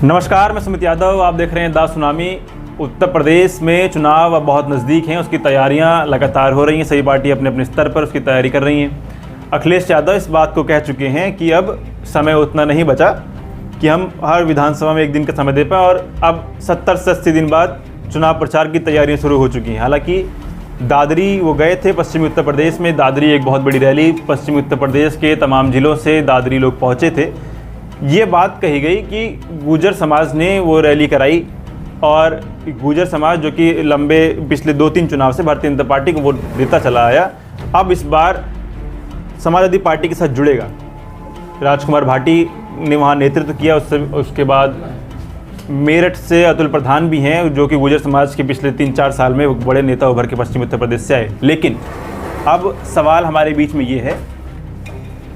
नमस्कार, मैं सुमित यादव। आप देख रहे हैं द सुनामी। उत्तर प्रदेश में चुनाव अब बहुत नज़दीक हैं, उसकी तैयारियां लगातार हो रही हैं। सभी पार्टी अपने अपने स्तर पर उसकी तैयारी कर रही हैं। अखिलेश यादव इस बात को कह चुके हैं कि अब समय उतना नहीं बचा कि हम हर विधानसभा में एक दिन का समय दे पाएँ, और अब 70 से 80 दिन बाद चुनाव प्रचार की तैयारियाँ शुरू हो चुकी हैं। हालाँकि दादरी वो गए थे पश्चिमी उत्तर प्रदेश में। दादरी एक बहुत बड़ी रैली, पश्चिमी उत्तर प्रदेश के तमाम ज़िलों से दादरी लोग पहुँचे थे। ये बात कही गई कि गुर्जर समाज ने वो रैली कराई, और गुर्जर समाज जो कि लंबे पिछले 2-3 चुनाव से भारतीय जनता पार्टी को वोट देता चला आया, अब इस बार समाजवादी पार्टी के साथ जुड़ेगा। राजकुमार भाटी ने वहाँ नेतृत्व किया। उसके बाद मेरठ से अतुल प्रधान भी हैं, जो कि गुर्जर समाज के पिछले 3-4 साल में बड़े नेता उभर के पश्चिमी उत्तर प्रदेश से आए। लेकिन अब सवाल हमारे बीच में ये है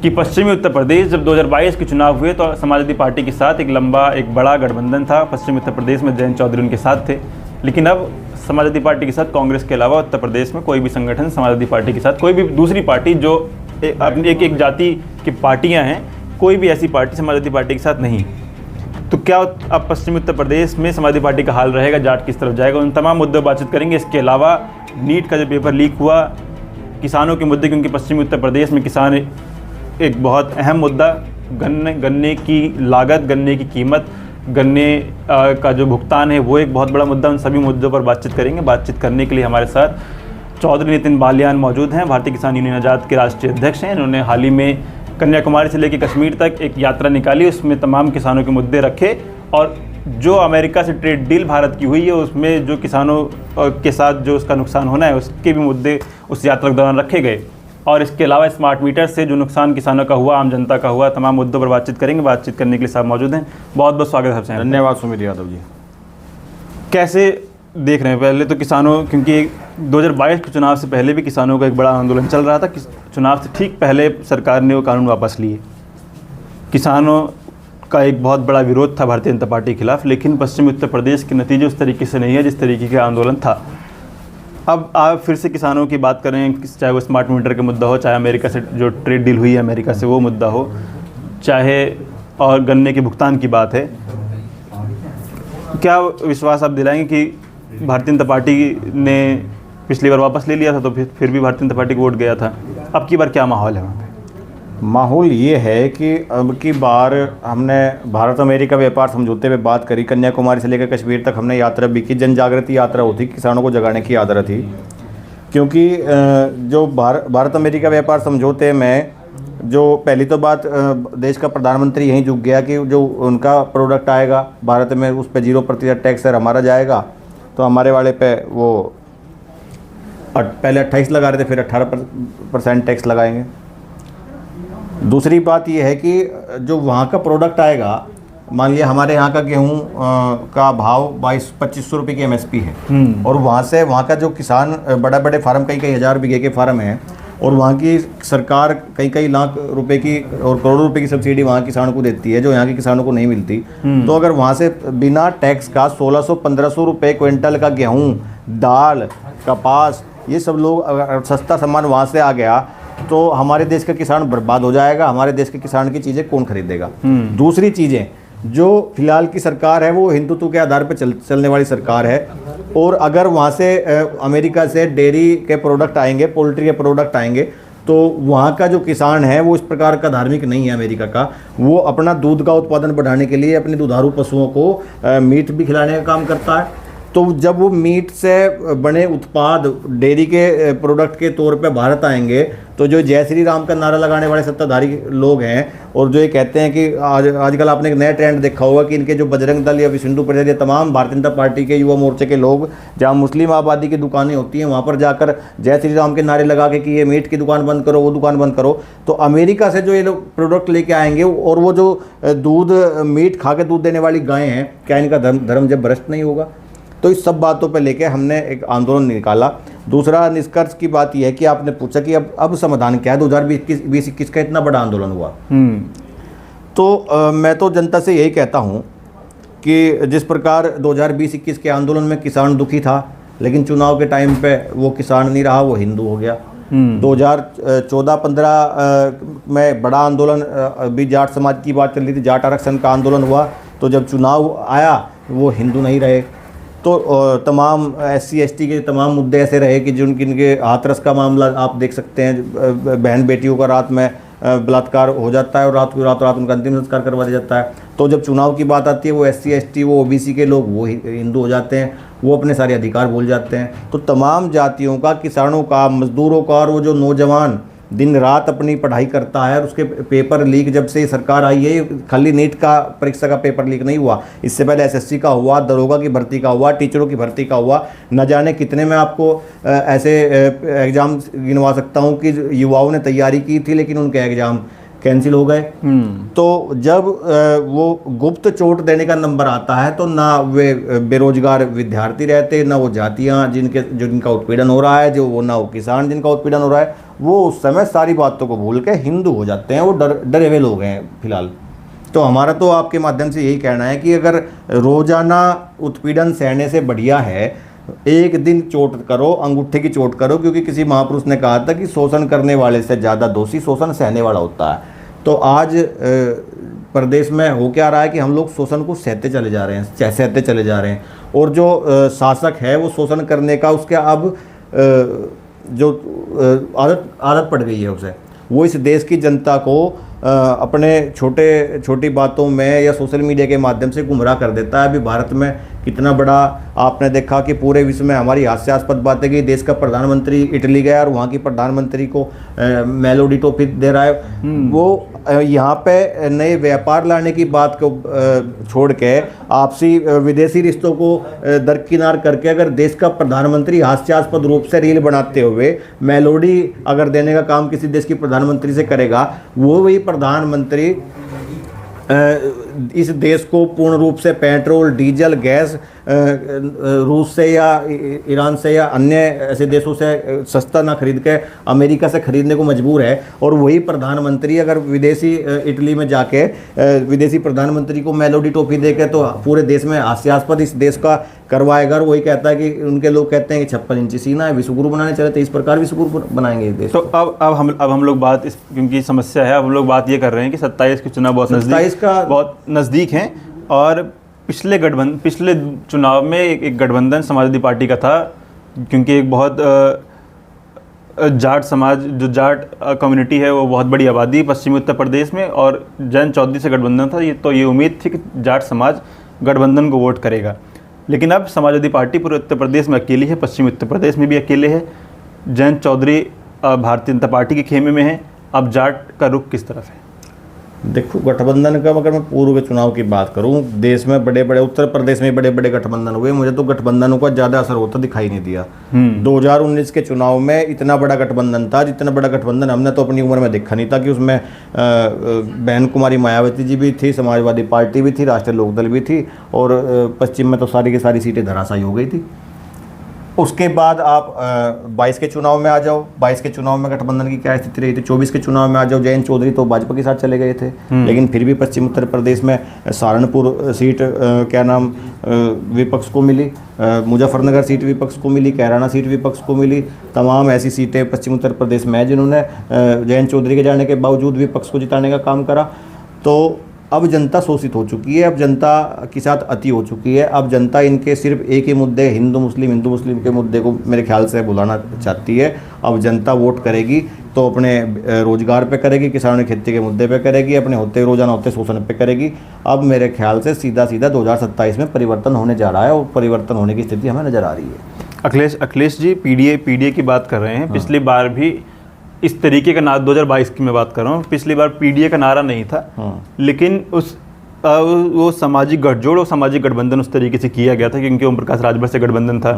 कि पश्चिमी उत्तर प्रदेश जब 2022 के चुनाव हुए तो समाजवादी पार्टी के साथ एक बड़ा गठबंधन था। पश्चिमी उत्तर प्रदेश में जयंत चौधरी उनके साथ थे। लेकिन अब समाजवादी पार्टी के साथ कांग्रेस के अलावा उत्तर प्रदेश में कोई भी संगठन समाजवादी पार्टी के साथ, कोई भी दूसरी पार्टी जो अपनी एक जाति की पार्टियां हैं, कोई भी ऐसी पार्टी समाजवादी पार्टी के साथ नहीं। तो क्या अब पश्चिमी उत्तर प्रदेश में समाजवादी पार्टी का हाल रहेगा, जाट किस तरफ जाएगा, उन तमाम मुद्दों पर बातचीत करेंगे। इसके अलावा नीट का जो पेपर लीक हुआ, किसानों के मुद्दे, क्योंकि पश्चिमी उत्तर प्रदेश में किसान एक बहुत अहम मुद्दा, गन्ने की लागत, गन्ने की कीमत, गन्ने का जो भुगतान है, वो एक बहुत बड़ा मुद्दा। उन सभी मुद्दों पर बातचीत करेंगे। बातचीत करने के लिए हमारे साथ चौधरी नितिन बालियान मौजूद हैं, भारतीय किसान यूनियन आज़ाद के राष्ट्रीय अध्यक्ष हैं। इन्होंने हाल ही में कन्याकुमारी से लेकर कश्मीर तक एक यात्रा निकाली, उसमें तमाम किसानों के मुद्दे रखे, और जो अमेरिका से ट्रेड डील भारत की हुई है उसमें जो किसानों के साथ जो उसका नुकसान होना है, उसके भी मुद्दे उस यात्रा के दौरान रखे गए। और इसके अलावा स्मार्ट मीटर से जो नुकसान किसानों का हुआ, आम जनता का हुआ, तमाम मुद्दों पर बातचीत करेंगे। बातचीत करने के लिए साहब मौजूद हैं। बहुत बहुत स्वागत है आपसे। धन्यवाद सुमित यादव जी। कैसे देख रहे हैं, पहले तो किसानों, क्योंकि 2022 के चुनाव से पहले भी किसानों का एक बड़ा आंदोलन चल रहा था। चुनाव से ठीक पहले सरकार ने वो कानून वापस लिए। किसानों का एक बहुत बड़ा विरोध था भारतीय जनता पार्टी के खिलाफ, लेकिन पश्चिमी उत्तर प्रदेश के नतीजे उस तरीके से नहीं है जिस तरीके का आंदोलन था। अब आप फिर से किसानों की बात करें, चाहे वो स्मार्ट मीटर का मुद्दा हो, चाहे अमेरिका से जो ट्रेड डील हुई है अमेरिका से वो मुद्दा हो, चाहे और गन्ने के भुगतान की बात है, क्या विश्वास आप दिलाएंगे कि भारतीय जनता पार्टी ने पिछली बार वापस ले लिया था तो फिर भी भारतीय जनता पार्टी को वोट गया था, अब की बार क्या माहौल है वहाँ पे? माहौल ये है कि अब की बार हमने भारत अमेरिका व्यापार समझौते पे बात करी, कन्याकुमारी से लेकर कश्मीर तक हमने यात्रा भी की, जन जागृति यात्रा होती, किसानों को जगाने की यात्रा थी। क्योंकि जो भारत अमेरिका व्यापार समझौते में जो पहली तो बात, देश का प्रधानमंत्री यहीं झुक गया कि जो उनका प्रोडक्ट आएगा भारत में उस पर 0% टैक्स है, हमारा जाएगा। तो हमारे वाले पे वो पहले 28 लगा रहे थे, फिर 18% टैक्स लगाएंगे। दूसरी बात यह है कि जो वहाँ का प्रोडक्ट आएगा, मान लिया हमारे यहाँ का गेहूँ का भाव 2200-2500 रुपये की MSP है, और वहाँ का जो किसान, बड़े बड़े फार्म, कई हज़ार बीघे के फार्म हैं, और वहाँ की सरकार कई लाख रुपए की और करोड़ों रुपए की सब्सिडी वहाँ किसानों को देती है, जो यहाँ के किसानों को नहीं मिलती। तो अगर वहाँ से बिना टैक्स का 1600-1500 रुपये क्विंटल का गेहूँ, दाल, कपास, ये सब लोग अगर सस्ता सामान वहाँ से आ गया तो हमारे देश का किसान बर्बाद हो जाएगा। हमारे देश के किसान की चीज़ें कौन खरीदेगा? दूसरी चीज़ें, जो फिलहाल की सरकार है वो हिंदुत्व के आधार पर चलने वाली सरकार है, और अगर वहाँ से अमेरिका से डेयरी के प्रोडक्ट आएंगे, पोल्ट्री के प्रोडक्ट आएंगे, तो वहाँ का जो किसान है वो इस प्रकार का धार्मिक नहीं है अमेरिका का। वो अपना दूध का उत्पादन बढ़ाने के लिए अपने दुधारू पशुओं को मीट भी खिलाने का काम करता है। तो जब वो मीट से बने उत्पाद डेयरी के प्रोडक्ट के तौर पे भारत आएंगे, तो जो जय श्री राम का नारा लगाने वाले सत्ताधारी लोग हैं, और जो ये कहते हैं कि आजकल आपने एक नया ट्रेंड देखा होगा कि इनके जो बजरंग दल या विश्व हिंदू परिषद या तमाम भारतीय जनता पार्टी के युवा मोर्चे के लोग, जहाँ मुस्लिम आबादी की दुकानें होती हैं वहाँ पर जाकर जय श्री राम के नारे लगा के कि ये मीट की दुकान बंद करो, वो दुकान बंद करो। तो अमेरिका से जो ये लोग प्रोडक्ट लेके आएंगे, और वो जो दूध, मीट खा के दूध देने वाली गायें हैं, क्या इनका धर्म जब भ्रष्ट नहीं होगा? तो इस सब बातों पर लेके हमने एक आंदोलन निकाला। दूसरा निष्कर्ष की बात यह है कि आपने पूछा कि अब समाधान क्या है, 2020-21 का इतना बड़ा आंदोलन हुआ। तो मैं तो जनता से यही कहता हूँ कि जिस प्रकार 2020-21 के आंदोलन में किसान दुखी था, लेकिन चुनाव के टाइम पे वो किसान नहीं रहा, वो हिंदू हो गया। 2014-15 में बड़ा आंदोलन, अभी जाट समाज की बात चल रही थी, जाट आरक्षण का आंदोलन हुआ, तो जब चुनाव आया वो हिंदू नहीं रहे। तो तमाम SC ST के तमाम मुद्दे ऐसे रहे कि जिनके हाथरस का मामला आप देख सकते हैं, बहन बेटियों का रात में बलात्कार हो जाता है और रात उनका अंतिम संस्कार करवा दिया जाता है। तो जब चुनाव की बात आती है वो SC ST वो OBC के लोग वो हिंदू हो जाते हैं, वो अपने सारे अधिकार भूल जाते हैं। तो तमाम जातियों का, किसानों का, मजदूरों का, और वो जो नौजवान दिन रात अपनी पढ़ाई करता है और उसके पेपर लीक जब से सरकार आई है, खाली नीट का परीक्षा का पेपर लीक नहीं हुआ, इससे पहले SSC का हुआ, दरोगा की भर्ती का हुआ, टीचरों की भर्ती का हुआ, न जाने कितने में आपको ऐसे एग्ज़ाम गिनवा सकता हूँ कि युवाओं ने तैयारी की थी लेकिन उनके एग्ज़ाम कैंसिल हो गए। तो जब वो गुप्त चोट देने का नंबर आता है तो ना वे बेरोजगार विद्यार्थी रहते, ना वो जातियाँ जिनका उत्पीड़न हो रहा है, जो वो ना वो किसान जिनका उत्पीड़न हो रहा है, वो उस समय सारी बातों को भूल के हिंदू हो जाते हैं। वो डरे हुए लोग हैं फिलहाल। तो हमारा तो आपके माध्यम से यही कहना है कि अगर रोजाना उत्पीड़न सहने से बढ़िया है एक दिन चोट करो, अंगूठे की चोट करो, क्योंकि किसी महापुरुष ने कहा था कि शोषण करने वाले से ज़्यादा दोषी शोषण सहने वाला होता है। तो आज प्रदेश में हो क्या रहा है कि हम लोग शोषण को सहते चले जा रहे हैं, सहते चले जा रहे हैं, और जो शासक है वो शोषण करने का उसके अब जो आदत पड़ गई है उसे, वो इस देश की जनता को अपने छोटी बातों में या सोशल मीडिया के माध्यम से गुमराह कर देता है। अभी भारत में कितना बड़ा आपने देखा कि पूरे विश्व में हमारी हास्यास्पद बातें की, देश का प्रधानमंत्री इटली गया और वहाँ की प्रधानमंत्री को मेलोडी टॉफी दे रहा है। वो यहाँ पे नए व्यापार लाने की बात को छोड़ के आपसी विदेशी रिश्तों को दरकिनार करके अगर देश का प्रधानमंत्री हास्यास्पद रूप से रील बनाते हुए मेलोडी अगर देने का काम किसी देश की प्रधानमंत्री से करेगा, वो वही प्रधानमंत्री इस देश को पूर्ण रूप से पेट्रोल, डीजल, गैस रूस से या ईरान से या अन्य ऐसे देशों से सस्ता ना खरीद के अमेरिका से खरीदने को मजबूर है। और वही प्रधानमंत्री अगर विदेशी इटली में जाके विदेशी प्रधानमंत्री को मेलोडी टॉफी देके तो पूरे देश में हास्यास्पद इस देश का करवाएगा। और वही कहता है कि उनके लोग कहते हैं कि 56 इंची सीना है, विश्वगुरु बनाने चले तो इस प्रकार विश्वगुरु बनाएंगे देश। तो अब हम लोग बात क्योंकि समस्या है, अब हम लोग बात ये कर रहे हैं कि 27 के चुनाव बहुत नज़दीक हैं और पिछले चुनाव में एक गठबंधन समाजवादी पार्टी का था, क्योंकि एक बहुत जाट समाज, जो जाट कम्युनिटी है वो बहुत बड़ी आबादी पश्चिमी उत्तर प्रदेश में, और जयंत चौधरी से गठबंधन था। ये उम्मीद थी कि जाट समाज गठबंधन को वोट करेगा। लेकिन अब समाजवादी पार्टी पूरे उत्तर प्रदेश में अकेली है, पश्चिमी उत्तर प्रदेश में भी अकेले है। जयंत चौधरी भारतीय जनता पार्टी के खेमे में है। अब जाट का रुख किस तरफ है? देखो, गठबंधन का अगर मैं पूर्व के चुनाव की बात करूं, देश में बड़े बड़े उत्तर प्रदेश में बड़े बड़े गठबंधन हुए, मुझे तो गठबंधनों का ज़्यादा असर होता दिखाई नहीं दिया। 2019 के चुनाव में इतना बड़ा गठबंधन था, जितना बड़ा गठबंधन हमने तो अपनी उम्र में देखा नहीं था, कि उसमें बहन कुमारी मायावती जी भी थी, समाजवादी पार्टी भी थी, राष्ट्रीय लोकदल भी थी, और पश्चिम में तो सारी की सारी सीटें धराशायी हो गई थी। उसके बाद आप 22 के चुनाव में आ जाओ, 22 के चुनाव में गठबंधन की क्या स्थिति रही थी। 24 के चुनाव में आ जाओ, जयंत चौधरी तो भाजपा के साथ चले गए थे, लेकिन फिर भी पश्चिम उत्तर प्रदेश में सहारनपुर सीट विपक्ष को मिली, मुजफ्फरनगर सीट विपक्ष को मिली, कैराना सीट विपक्ष को मिली। तमाम ऐसी सीटें पश्चिम उत्तर प्रदेश में है जिन्होंने जयंत चौधरी के जाने के बावजूद विपक्ष को जिताने का काम करा। तो अब जनता शोषित हो चुकी है, अब जनता के साथ अति हो चुकी है। अब जनता इनके सिर्फ एक ही मुद्दे हिंदू मुस्लिम के मुद्दे को मेरे ख्याल से भुलाना चाहती है। अब जनता वोट करेगी तो अपने रोजगार पे करेगी, किसानों की खेती के मुद्दे पे करेगी, अपने रोजाना होते शोषण पे करेगी। अब मेरे ख्याल से सीधा 2027 में परिवर्तन होने जा रहा है, और परिवर्तन होने की स्थिति हमें नज़र आ रही है। अखिलेश जी पीडीए की बात कर रहे हैं। पिछली बार भी इस तरीके का नारा, 2022 की मैं बात कर रहा हूँ, पिछली बार पीडीए का नारा नहीं था, लेकिन वो सामाजिक गठजोड़ और सामाजिक गठबंधन उस तरीके से किया गया था, क्योंकि ओम प्रकाश राजभर से गठबंधन था,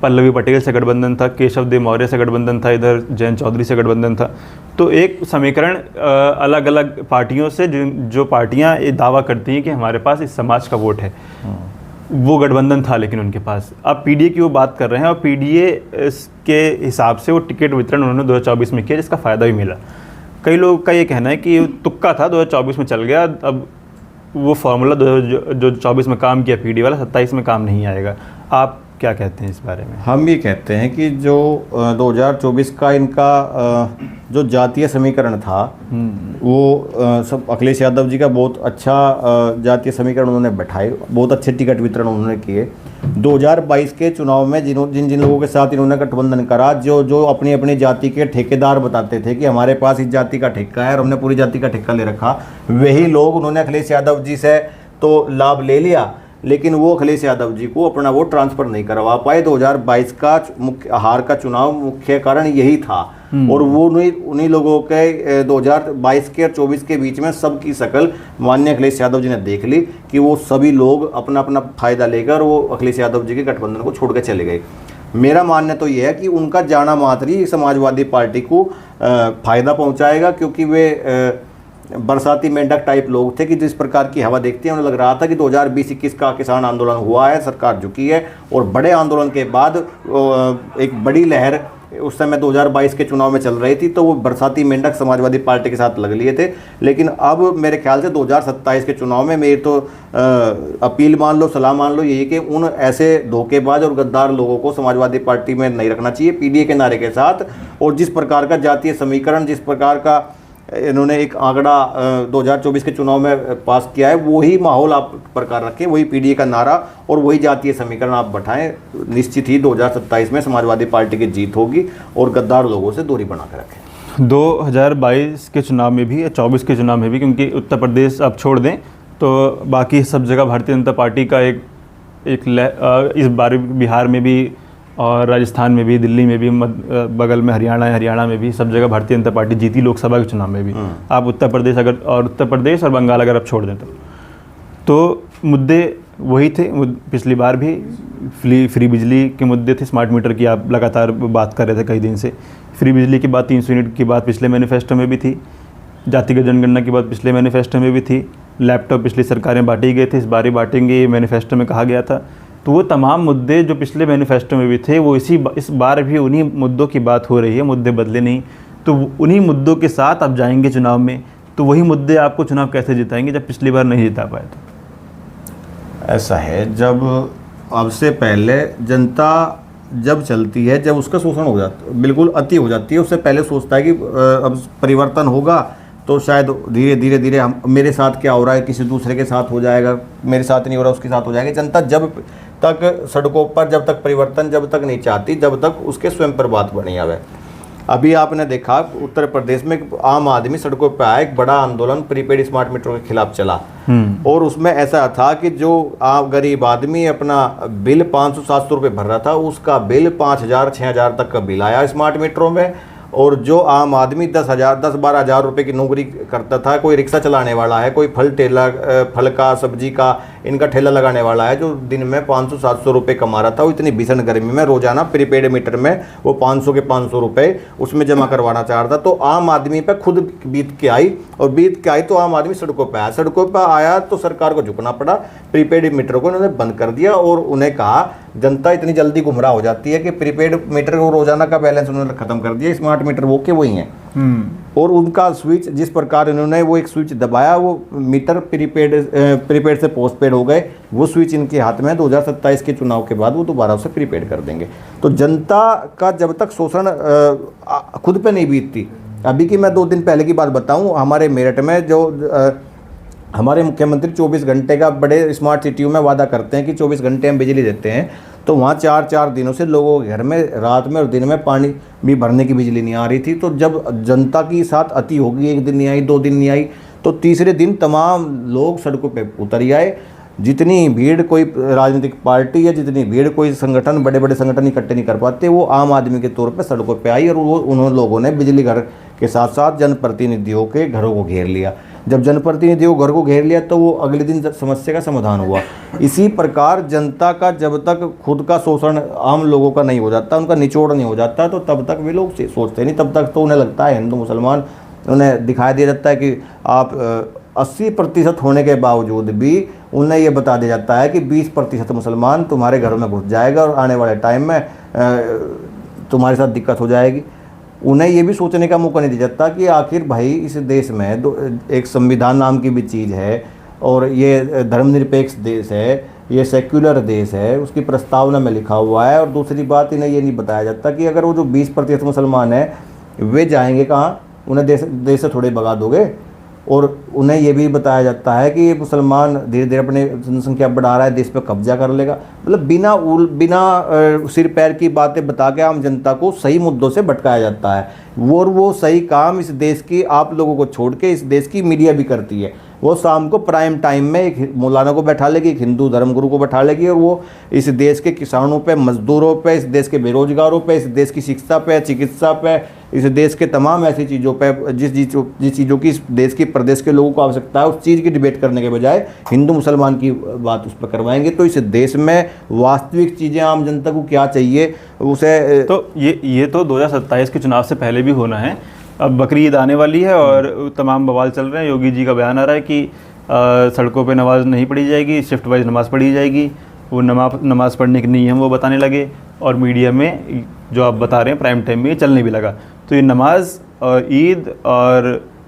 पल्लवी पटेल से गठबंधन था, केशव देव मौर्य से गठबंधन था, इधर जयंत चौधरी से गठबंधन था। तो एक समीकरण अलग अलग पार्टियों से, जो पार्टियाँ ये दावा करती हैं कि हमारे पास इस समाज का वोट है, वो गठबंधन था लेकिन उनके पास। अब पीडीए की वो बात कर रहे हैं, और पीडीए के हिसाब से वो टिकट वितरण उन्होंने 2024 में किया, जिसका फ़ायदा भी मिला। कई लोगों का ये कहना है कि तुक्का था, 2024 में चल गया, अब वो फार्मूला जो 24 में काम किया पीडीए वाला 27 में काम नहीं आएगा। आप क्या कहते हैं इस बारे में? हम ये कहते हैं कि जो 2024 का इनका जो जातीय समीकरण था वो सब अखिलेश यादव जी का बहुत अच्छा जातीय समीकरण उन्होंने बैठाए, बहुत अच्छे टिकट वितरण उन्होंने किए। 2022 के चुनाव में जिन जिन लोगों के साथ इन्होंने गठबंधन करा, जो जो अपनी अपनी जाति के ठेकेदार बताते थे कि हमारे पास इस जाति का ठेका है और हमने पूरी जाति का ठेका ले रखा, वही लोग उन्होंने अखिलेश यादव जी से तो लाभ ले लिया, लेकिन वो अखिलेश यादव जी को अपना वोट ट्रांसफर नहीं करवा पाए। 2022 का मुख्य हार का चुनाव मुख्य कारण यही था। और वो उन्हीं लोगों के 2022 के और 24 के बीच में सबकी शकल माननीय अखिलेश यादव जी ने देख ली कि वो सभी लोग अपना अपना फायदा लेकर वो अखिलेश यादव जी के गठबंधन को छोड़ के चले गए। मेरा मानना तो ये है कि उनका जाना मात्र ही समाजवादी पार्टी को फायदा पहुंचाएगा, क्योंकि वे बरसाती मेंढक टाइप लोग थे कि जिस प्रकार की हवा देखते हैं उन्हें लग रहा था कि 2020-21 का किसान आंदोलन हुआ है, सरकार झुकी है, और बड़े आंदोलन के बाद एक बड़ी लहर उस समय 2022 के चुनाव में चल रही थी, तो वो बरसाती मेंढक समाजवादी पार्टी के साथ लग लिए थे। लेकिन अब मेरे ख्याल से 2027 के चुनाव में मेरी तो अपील मान लो, सलाह मान लो, यही कि उन ऐसे धोखेबाज और गद्दार लोगों को समाजवादी पार्टी में नहीं रखना चाहिए पीडीए के नारे के साथ। और जिस प्रकार का जातीय समीकरण, जिस प्रकार का इन्होंने एक आंकड़ा 2024 के चुनाव में पास किया है, वही माहौल आप प्रकार रखें, वही पीडीए का नारा और वही जातीय समीकरण आप बैठाएं। निश्चित ही 2027 में समाजवादी पार्टी की जीत होगी और गद्दार लोगों से दूरी बना कर रखें। 2022 के चुनाव में भी, 24 के चुनाव में भी, क्योंकि उत्तर प्रदेश आप छोड़ दें तो बाकी सब जगह भारतीय जनता पार्टी का एक इस बार बिहार में भी और राजस्थान में भी, दिल्ली में भी, बगल में हरियाणा में भी, सब जगह भारतीय जनता पार्टी जीती लोकसभा के चुनाव में भी। आप उत्तर प्रदेश और बंगाल अगर आप छोड़ दें तो मुद्दे वही थे। पिछली बार भी फ्री बिजली के मुद्दे थे, स्मार्ट मीटर की आप लगातार बात कर रहे थे कई दिन से। फ्री बिजली की बात 300 यूनिट की बात पिछले मैनिफेस्टो में भी थी, जातिगत जनगणना की बात पिछले मैनिफेस्टो में भी थी, लैपटॉप पिछली सरकारें बांटी गए थे, इस बार ही बांटेंगे ये मैनिफेस्टो में कहा गया था। तो वो तमाम मुद्दे जो पिछले मैनिफेस्टो में भी थे वो इस बार भी उन्हीं मुद्दों की बात हो रही है, मुद्दे बदले नहीं। तो उन्हीं मुद्दों के साथ आप जाएंगे चुनाव में, तो वही मुद्दे आपको चुनाव कैसे जिताएंगे जब पिछली बार नहीं जिता पाए? तो ऐसा है, जब अब से पहले जनता जब चलती है, जब उसका शोषण हो जाता, बिल्कुल अति हो जाती है, उससे पहले सोचता है कि अब परिवर्तन होगा तो शायद धीरे धीरे हम, मेरे साथ क्या हो रहा है किसी दूसरे के साथ हो जाएगा, मेरे साथ नहीं हो रहा उसके साथ हो जाएगा। जनता जब तक सड़कों पर, जब तक परिवर्तन जब तक नहीं चाहती, जब तक उसके स्वयं पर बात बनी आवे। अभी आपने देखा उत्तर प्रदेश में आम आदमी सड़कों पर आया, एक बड़ा आंदोलन प्रीपेड स्मार्ट मीटरों के खिलाफ चला, और उसमें ऐसा था कि जो गरीब आदमी अपना बिल 500-700 रुपये भर रहा था, उसका बिल 5000-6000 तक का बिल आया स्मार्ट मीटरों में। और जो आम आदमी 10-12 हज़ार रुपये की नौकरी करता था, कोई रिक्शा चलाने वाला है, कोई फल का, सब्जी का, इनका ठेला लगाने वाला है, जो दिन में 500-700 रुपये कमा रहा था, वो इतनी भीषण गर्मी में रोजाना प्रीपेड मीटर में वो 500 के 500 रुपये उसमें जमा करवाना चाह रहा था। तो आम आदमी पर खुद बीत के आई, और बीत के आई तो आम आदमी सड़कों पर आया। सड़कों पर आया तो सरकार को झुकना पड़ा, प्रीपेड मीटर को उन्होंने बंद कर दिया, और उन्हें कहा जनता इतनी जल्दी गुमराह हो जाती है कि प्रीपेड मीटर को रोजाना का बैलेंस उन्होंने खत्म कर दिया, स्मार्ट मीटर वो के वही हैं। और उनका स्विच जिस प्रकार इन्होंने वो एक स्विच दबाया, वो मीटर प्रीपेड से पोस्टपेड हो गए, वो स्विच इनके हाथ में 2027 के चुनाव के बाद वो दोबारा उसे प्रीपेड कर देंगे। तो जनता का जब तक शोषण खुद पे नहीं बीतती, अभी की मैं 2 दिन पहले की बात बताऊं, हमारे मेरठ में जो हमारे मुख्यमंत्री 24 घंटे का बड़े स्मार्ट सिटियों में वादा करते हैं कि 24 घंटे हम बिजली देते हैं, तो वहाँ 4-4 दिनों से लोगों के घर में रात में और दिन में पानी भी भरने की बिजली नहीं आ रही थी। तो जब जनता की साथ अति होगी, 1 दिन नहीं आई, 2 दिन नहीं आई, तो तीसरे दिन तमाम लोग सड़कों पे उतर आए। जितनी भीड़ कोई राजनीतिक पार्टी या जितनी भीड़ कोई संगठन, बड़े बड़े संगठन इकट्ठे नहीं कर पाते, वो आम आदमी के तौर पे सड़कों पे आई, और वो उन्होंने लोगों ने बिजली घर के साथ साथ जनप्रतिनिधियों के घरों को घेर लिया। जब जनप्रतिनिधियों घर को घेर लिया तो वो अगले दिन समस्या का समाधान हुआ। इसी प्रकार जनता का जब तक खुद का शोषण आम लोगों का नहीं हो जाता, उनका निचोड़ नहीं हो जाता, तो तब तक वे लोग सोचते नहीं। तब तक तो उन्हें लगता है, हिंदू मुसलमान, उन्हें दिखाई दिया जाता है कि आप 80% होने के बावजूद भी उन्हें ये बता दिया जाता है कि 20% मुसलमान तुम्हारे घरों में घुस जाएगा और आने वाले टाइम में तुम्हारे साथ दिक्कत हो जाएगी। उन्हें ये भी सोचने का मौका नहीं दिया जाता कि आखिर भाई इस देश में एक संविधान नाम की भी चीज़ है, और ये धर्मनिरपेक्ष देश है, ये सेक्युलर देश है, उसकी प्रस्तावना में लिखा हुआ है। और दूसरी बात, इन्हें ये नहीं बताया जाता कि अगर वो जो 20% मुसलमान हैं वे जाएंगे कहाँ, उन्हें देश से थोड़े भगा दोगे। और उन्हें ये भी बताया जाता है कि ये मुसलमान धीरे धीरे अपने जनसंख्या बढ़ा रहा है, देश पे कब्जा कर लेगा। मतलब बिना सिर पैर की बातें बता के आम जनता को सही मुद्दों से भटकाया जाता है। वो सही काम इस देश की आप लोगों को छोड़ के इस देश की मीडिया भी करती है। वो शाम को प्राइम टाइम में एक मौलाना को बैठा लेगी, एक हिंदू धर्मगुरु को बैठा लेगी, और वो इस देश के किसानों पे, मजदूरों पे, इस देश के बेरोजगारों पे, इस देश की शिक्षा पे, चिकित्सा पे, इस देश के तमाम ऐसी चीज़ों पे जिस चीज़ों की इस देश के प्रदेश के लोगों को आवश्यकता है, उस चीज़ की डिबेट करने के बजाय हिंदू मुसलमान की बात उस पर करवाएंगे। तो इस देश में वास्तविक चीज़ें आम जनता को क्या चाहिए उसे, तो ये तो 2027 के चुनाव से पहले भी होना है। अब बकरी ईद आने वाली है और तमाम बवाल चल रहे हैं। योगी जी का बयान आ रहा है कि सड़कों पे नमाज नहीं पढ़ी जाएगी, शिफ्ट वाइज नमाज पढ़ी जाएगी। वो नमाज पढ़ने के नियम वो बताने लगे, और मीडिया में जो आप बता रहे हैं प्राइम टाइम में ये चलने भी लगा। तो ये नमाज और ईद और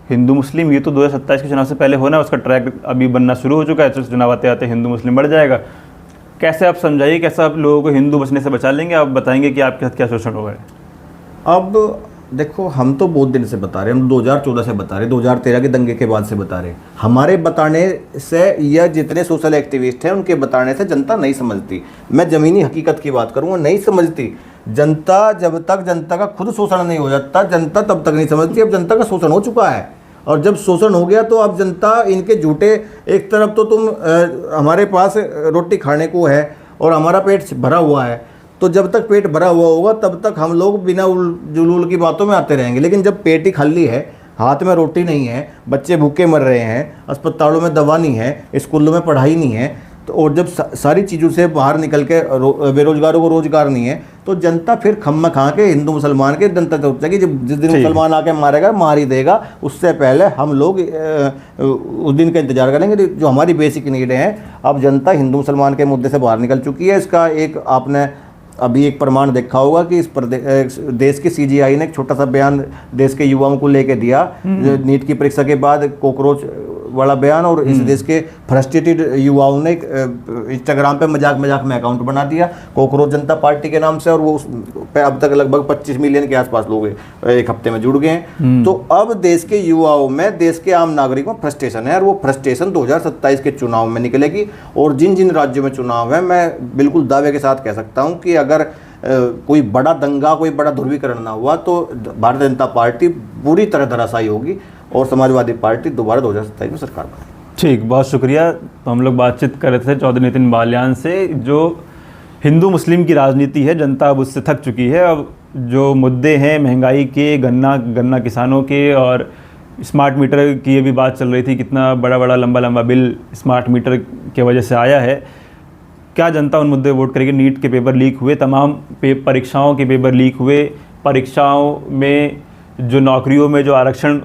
हिंदू मुस्लिम, ये तो 2027 के चुनाव से पहले होना है। उसका ट्रैक अभी बनना शुरू हो चुका है। तो चुनाव आते आते हिंदू मुस्लिम बढ़ जाएगा। कैसे आप समझाइए, कैसे आप लोगों को हिंदू बचने से बचा लेंगे? आप बताएंगे कि आपके साथ क्या शोषण हो गया है। अब देखो, हम तो बहुत दिन से बता रहे हैं, हम 2014 से बता रहे हैं, 2013 के दंगे के बाद से बता रहे हैं। हमारे बताने से या जितने सोशल एक्टिविस्ट हैं उनके बताने से जनता नहीं समझती। मैं ज़मीनी हकीकत की बात करूँगा, नहीं समझती जनता। जब तक जनता का खुद शोषण नहीं हो जाता, जनता तब तक नहीं समझती। अब जनता का शोषण हो चुका है, और जब शोषण हो गया तो अब जनता इनके झूठे, एक तरफ तो तुम हमारे पास रोटी खाने को है और हमारा पेट भरा हुआ है, तो जब तक पेट भरा हुआ होगा तब तक हम लोग बिना जुलूल की बातों में आते रहेंगे। लेकिन जब पेट ही खाली है, हाथ में रोटी नहीं है, बच्चे भूखे मर रहे हैं, अस्पतालों में दवा नहीं है, स्कूलों में पढ़ाई नहीं है, तो और जब सारी चीज़ों से बाहर निकल के बेरोजगारों को रोजगार नहीं है, तो जनता फिर खम्मा खा के हिंदू मुसलमान के जनता सोचता है कि जब जिस दिन मुसलमान आके मारेगा मार ही देगा, उससे पहले हम लोग उस दिन का इंतजार करेंगे। जो हमारी बेसिक नीडें हैं, अब जनता हिंदू मुसलमान के मुद्दे से बाहर निकल चुकी है। इसका एक आपने अभी एक प्रमाण देखा होगा कि इस देश की CGI ने एक छोटा सा बयान देश के युवाओं को लेके दिया, नीट की परीक्षा के बाद कॉकरोच वाला बयान। और इस देश के फ्रस्ट्रेटेड युवाओं ने इंस्टाग्राम पे मजाक में अकाउंट बना दिया कॉकरोच जनता पार्टी के नाम से, और वो उस पे अब तक लगभग 25 मिलियन के आसपास लोग एक हफ्ते में जुड़ गए हैं। तो अब देश के युवाओं में, देश के आम नागरिकों में फ्रस्ट्रेशन है, और वो फ्रस्ट्रेशन 2027 के चुनाव में निकलेगी। और जिन जिन राज्यों में चुनाव है, मैं बिल्कुल दावे के साथ कह सकता हूँ कि अगर कोई बड़ा दंगा, कोई बड़ा ध्रुवीकरण ना हुआ तो भारतीय जनता पार्टी पूरी तरह धराशायी होगी और समाजवादी पार्टी दोबारा 2027 में सरकार बनेगी। ठीक, बहुत शुक्रिया। तो हम लोग बातचीत कर रहे थे चौधरी नितिन बाल्यान से। जो हिंदू मुस्लिम की राजनीति है, जनता अब उससे थक चुकी है। अब जो मुद्दे हैं महंगाई के, गन्ना किसानों के, और स्मार्ट मीटर की ये भी बात चल रही थी, कितना बड़ा लंबा बिल स्मार्ट मीटर के वजह से आया है। क्या जनता उन मुद्दे वोट करेगी? नीट के पेपर लीक हुए, तमाम परीक्षाओं के पेपर लीक हुए, परीक्षाओं में जो नौकरियों में जो आरक्षण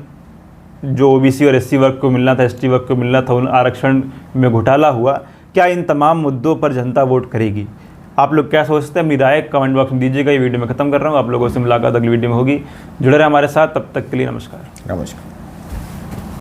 जो OBC और SC वर्ग को मिलना था, ST वर्ग को मिलना था, उन आरक्षण में घोटाला हुआ। क्या इन तमाम मुद्दों पर जनता वोट करेगी? आप लोग क्या सोचते हैं? अपनी राय कमेंट बॉक्स में दीजिएगा। ये वीडियो में ख़त्म कर रहा हूँ। आप लोगों से मुलाकात अगली वीडियो में होगी। जुड़े रहे हमारे साथ, तब तक के लिए नमस्कार।